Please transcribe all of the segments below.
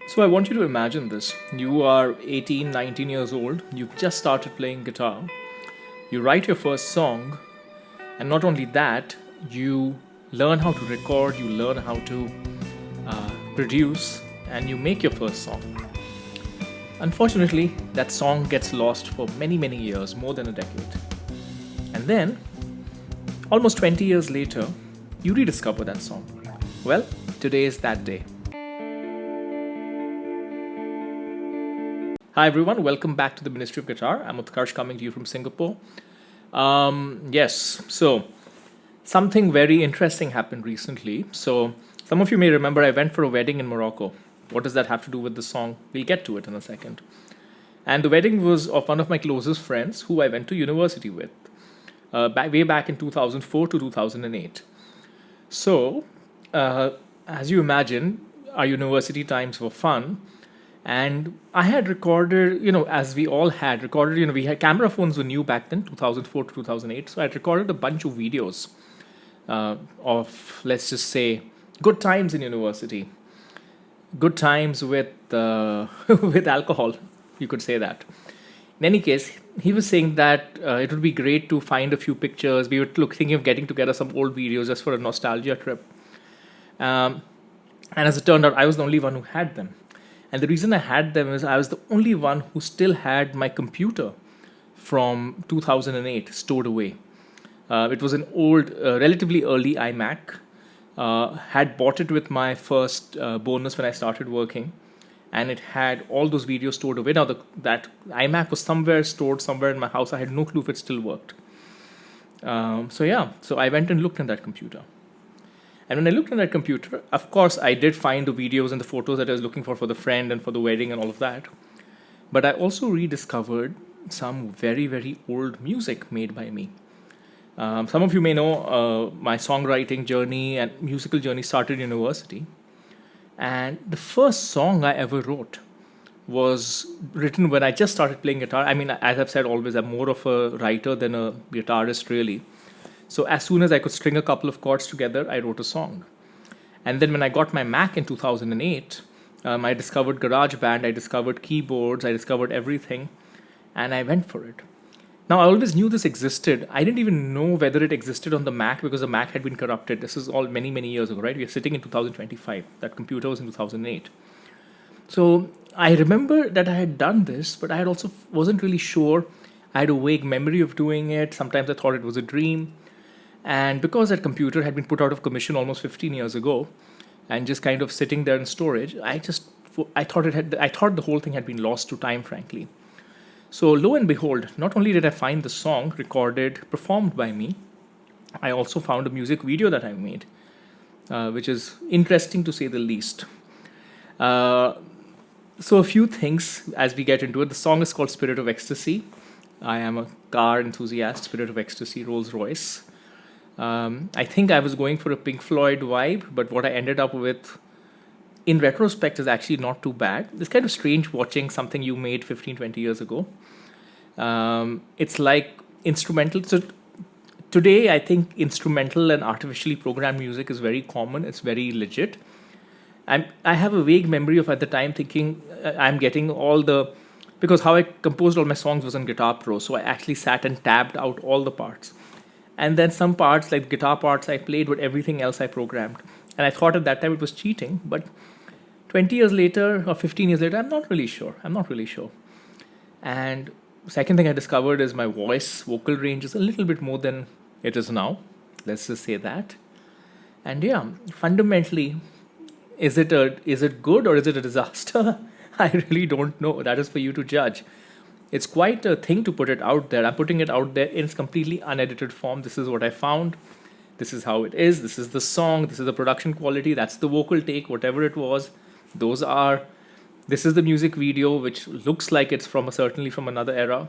So I want you to imagine this. You are 18, 19 years old, you've just started playing guitar, you write your first song, and not only that, you learn how to record, you learn how to produce, and you make your first song. Unfortunately, that song gets lost for many, many years, more than a decade. And then, almost 20 years later, you rediscover that song. Well, today is that day. Hi everyone, welcome back to the Ministry of Guitar. I'm Utkarsh coming to you from Singapore. Yes, so something very interesting happened recently. So some of you may remember I went for a wedding in Morocco. What does that have to do with the song? We'll get to it in a second. And the wedding was of one of my closest friends who I went to university with, way back in 2004 to 2008. So, uh, as you imagine, our university times were fun. And I had recorded, as we all had recorded, we had camera phones were new back then, 2004 to 2008. So I had recorded a bunch of videos of, let's just say, good times in university, good times with with alcohol, you could say that. In any case, he was saying that it would be great to find a few pictures. We were thinking of getting together some old videos just for a nostalgia trip. Um, and as it turned out, I was the only one who had them. And the reason I had them is I was the only one who still had my computer from 2008 stored away. It was an old, relatively early iMac. Had bought it with my first bonus when I started working, and it had all those videos stored away. Now that iMac was somewhere stored somewhere in my house. I had no clue if it still worked. So I went and looked in that computer. And when I looked on that computer, of course, I did find the videos and the photos that I was looking for the friend and for the wedding and all of that. But I also rediscovered some very, very old music made by me. Some of you may know my songwriting journey and musical journey started in university. And the first song I ever wrote was written when I just started playing guitar. I mean, as I've said always, I'm more of a writer than a guitarist, really. So as soon as I could string a couple of chords together, I wrote a song. And then when I got my Mac in 2008, I discovered GarageBand, I discovered keyboards, I discovered everything, and I went for it. Now, I always knew this existed. I didn't even know whether it existed on the Mac because the Mac had been corrupted. This is all many, many years ago, right? We are sitting in 2025. That computer was in 2008. So I remember that I had done this, but I had also wasn't really sure. I had a vague memory of doing it. Sometimes I thought it was a dream. And because that computer had been put out of commission almost 15 years ago and just kind of sitting there in storage, I thought the whole thing had been lost to time, frankly. So lo and behold, not only did I find the song recorded, performed by me, I also found a music video that I made, which is interesting to say the least. Uh, so a few things as we get into it. The song is called Spirit of Ecstasy. I am a car enthusiast, Spirit of Ecstasy, Rolls Royce. I think I was going for a Pink Floyd vibe, but what I ended up with, in retrospect, is actually not too bad. It's kind of strange watching something you made 15, 20 years ago. It's like instrumental. So today, I think instrumental and artificially programmed music is very common. It's very legit. I have a vague memory of at the time thinking I'm getting all the, because how I composed all my songs was on Guitar Pro. So I actually sat and tabbed out all the parts. And then some parts, like guitar parts, I played, but everything else I programmed. And I thought at that time it was cheating, but 20 years later or 15 years later, I'm not really sure. I'm not really sure. And second thing I discovered is my vocal range is a little bit more than it is now. Let's just say that. And yeah, fundamentally, is it good or is it a disaster? I really don't know. That is for you to judge. It's quite a thing to put it out there. I'm putting it out there in its completely unedited form. This is what I found. This is how it is. This is the song. This is the production quality. That's the vocal take, whatever it was. Those are. This is the music video, which looks like it's from certainly from another era.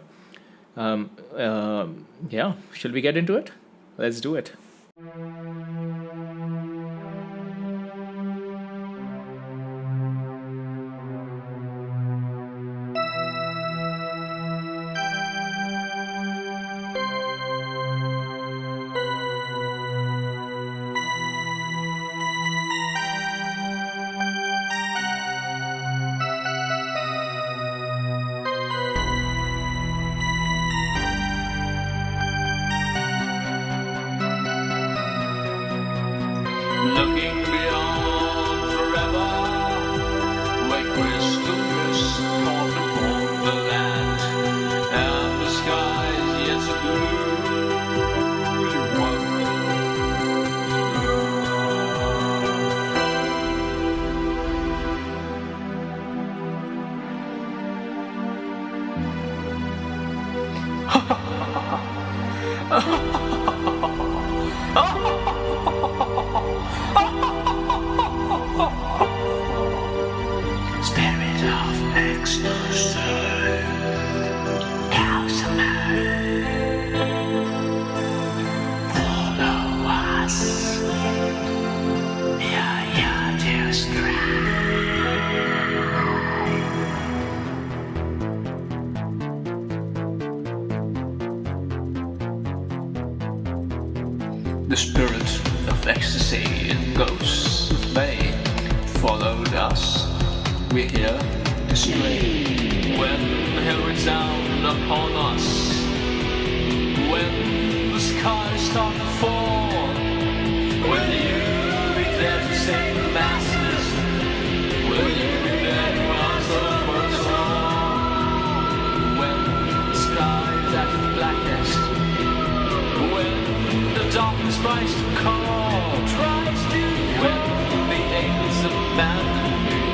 Yeah, shall we get into it? Let's do it. Spirit of ecstasy, follow us. You're to strive. The spirit of ecstasy in ghosts of May followed us. We're here to stray. When the hill resound upon us, when the skies start to fall, will you be there to save the masses? Will you be there to answer for us all? When the sky is at its blackest, when the darkness tries to call, when the angels abandon you,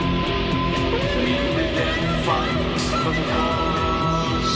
will you be there to fight for the cause?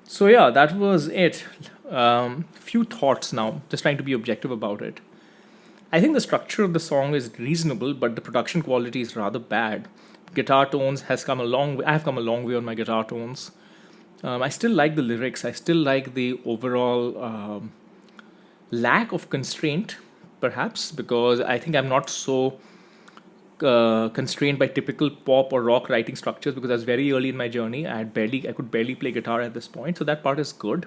So yeah, that was it. Few thoughts now, just trying to be objective about it. I think the structure of the song is reasonable, but the production quality is rather bad. Guitar tones has come a long way. I have come a long way on my guitar tones. I still like the lyrics. I still like the overall lack of constraint, perhaps, because I think I'm not so constrained by typical pop or rock writing structures because I was very early in my journey. I could barely play guitar at this point, so that part is good.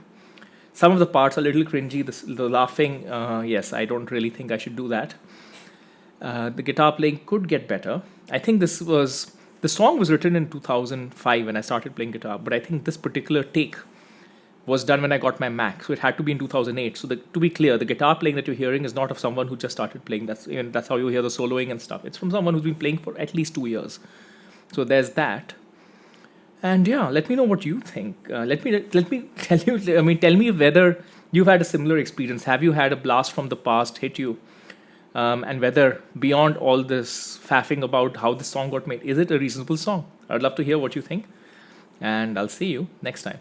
Some of the parts are a little cringy. The laughing, yes, I don't really think I should do that. The guitar playing could get better. I think the song was written in 2005 when I started playing guitar, but I think this particular take was done when I got my Mac, so it had to be in 2008. So to be clear, the guitar playing that you're hearing is not of someone who just started playing. That's how you hear the soloing and stuff. It's from someone who's been playing for at least 2 years. So there's that. And yeah, let me know what you think. Let me tell you. I mean, tell me whether you've had a similar experience. Have you had a blast from the past hit you? And whether beyond all this faffing about how the song got made, is it a reasonable song? I'd love to hear what you think, and I'll see you next time.